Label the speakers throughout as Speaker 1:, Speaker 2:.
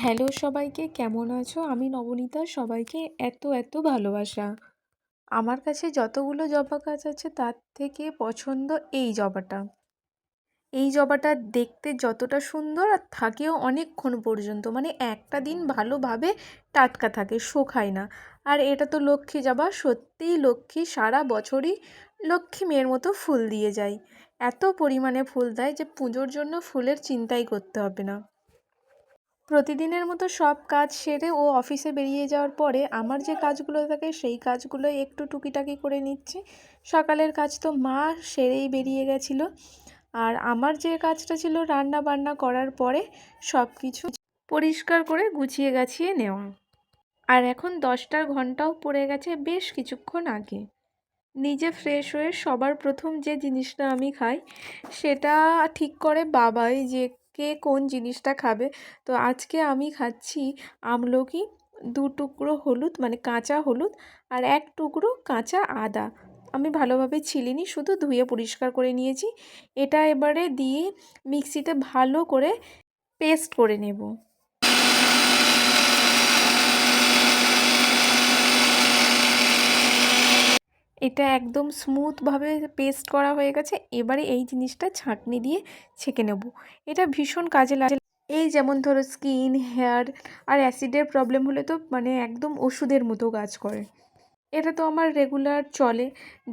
Speaker 1: Hello সবাইকে, কেমন আছো? আমি নবনীতা। সবাইকে এত ভালোবাসা। আমার কাছে যতগুলো জবা গাছ আছে তার থেকে পছন্দ এই জবাটা। এই জবাটা দেখতে যতটা সুন্দর আর থাকেও অনেকক্ষণ পর্যন্ত, মানে একটা দিন ভালোভাবে টাটকা থাকে, শোকায় না। আর এটা তো লক্ষ্মী জবা, সত্যিই লক্ষ্মী, সারা বছরই লক্ষ্মী মেয়ের মতো ফুল দিয়ে যায়। এত পরিমাণে ফুল দেয় যে পুজোর জন্য ফুলের চিন্তাই করতে হবে না। প্রতিদিনের মতো সব কাজ সেরে ও অফিসে বেরিয়ে যাওয়ার পরে আমার যে কাজগুলো থাকে সেই কাজগুলো একটু টুকিটাকি করে নিচ্ছি। সকালের কাজ তো মা সেরেই বেরিয়ে গেছিলো। আর আমার যে কাজটা ছিল রান্না বান্না করার পরে সব কিছু পরিষ্কার করে গুছিয়ে গাছিয়ে নেওয়া। আর এখন 10টার ঘন্টাও পড়ে গেছে বেশ কিছুক্ষণ আগে। নিজে ফ্রেশ হয়ে সবার প্রথম যে জিনিসটা আমি খাই সেটা ঠিক করে বাবাই, যে কে কোন জিনিসটা খাবে। তো আজকে আমি খাচ্ছি আমলকি, 2 টুকরো হলুদ মানে কাঁচা হলুদ, আর 1 টুকরো কাঁচা আদা। আমি ভালোভাবে ছিলিনি, শুধু ধুয়ে পরিষ্কার করে নিয়েছি। এটা এবারে দিয়ে মিক্সিতে ভালো করে পেস্ট করে নেব। এটা একদম স্মুথভাবে পেস্ট করা হয়ে গেছে। এবারে এই জিনিসটা ছাঁকনি দিয়ে ছেঁকে নেব। এটা ভীষণ কাজে লাগে। এই যেমন ধরো স্কিন, হেয়ার আর অ্যাসিডের প্রবলেম হলে তো মানে একদম ওষুধের মতো কাজ করে। এটা তো আমার রেগুলার চলে।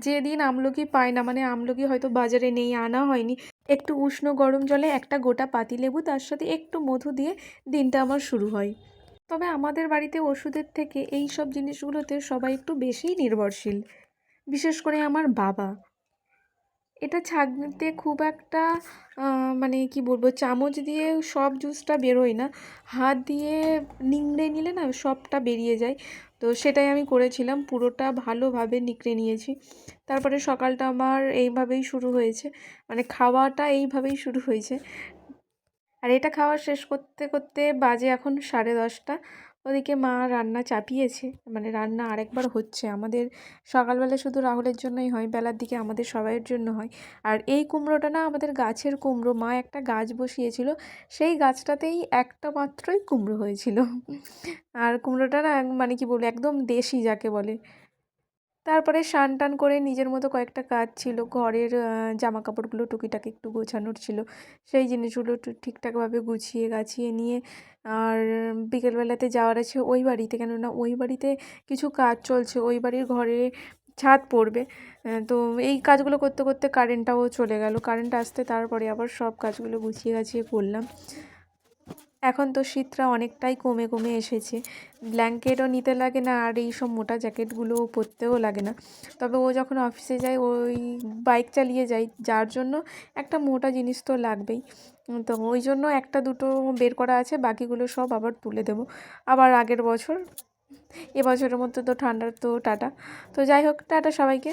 Speaker 1: যেদিন আমলকি পাই না, মানে আমলকি হয়তো বাজারে নেই, আনা হয়নি, একটু উষ্ণ গরম জলে একটা গোটা পাতিলেবু তার সাথে একটু মধু দিয়ে দিনটা আমার শুরু হয়। তবে আমাদের বাড়িতে ওষুধের থেকে এই সব জিনিসগুলোতে সবাই একটু বেশিই নির্ভরশীল, বিশেষ করে আমার বাবা। এটা ছাঁকনিতে খুব একটা মানে কি বলবো, চামচ দিয়ে সব জুসটা বেরোয় না, হাত দিয়ে নিংড়ে নিলে না সবটা বেরিয়ে যায়। তো সেটাই আমি করেছিলাম, পুরোটা ভালোভাবে নিংড়ে নিয়েছি। তারপরে সকালটা আমার এইভাবেই শুরু হয়েছে, মানে খাওয়াটা এইভাবেই শুরু হয়েছে। আর এটা খাওয়া শেষ করতে করতে বাজে এখন 10:30। ওদিকে মা রান্না চাপিয়েছে, মানে রান্না আরেকবার হচ্ছে। আমাদের সকালবেলা শুধু রাহুলের জন্যই হয়, বেলার দিকে আমাদের সবাইয়ের জন্য হয়। আর এই কুমড়োটা না আমাদের গাছের কুমড়ো, মা একটা গাছ বসিয়েছিল, সেই গাছটাতেই একটা মাত্রই কুমড়ো হয়েছিল। আর কুমড়োটা না মানে কি বলবো, একদম দেশি যাকে বলে। তারপরে স্নান টান করে নিজের মতো কয়েকটা কাজ ছিল, ঘরের জামা কাপড়গুলো টুকিটাকি একটু গোছানোর ছিল, সেই জিনিসগুলো একটু ঠিকঠাকভাবে গুছিয়ে গাছিয়ে নিয়ে। আর বিকেলবেলাতে যাওয়ার আছে ওই বাড়িতে, কেননা ওই বাড়িতে কিছু কাজ চলছে, ওই বাড়ির ঘরে ছাদ পড়বে। তো এই কাজগুলো করতে করতে কারেন্টটাও চলে গেল। কারেন্ট আসতে তারপরে আবার সব কাজগুলো গুছিয়ে গাছিয়ে করলাম। এখন তো শীতটা অনেকটাই কমে কমে এসেছে, ব্ল্যাঙ্কেটও নিতে লাগে না, আর এই সব মোটা জ্যাকেটগুলো পরতেও লাগে না। তবে ও যখন অফিসে যায়, ওই বাইক চালিয়ে যায়, যার জন্য একটা মোটা জিনিস তো লাগবেই। তো ওই জন্য একটা দুটো বের করা আছে, বাকিগুলো সব আবার তুলে দেবো আবার আগের বছর। এবছরের মধ্যে তো ঠান্ডার তো টাটা। তো যাই হোক, টাটা সবাইকে।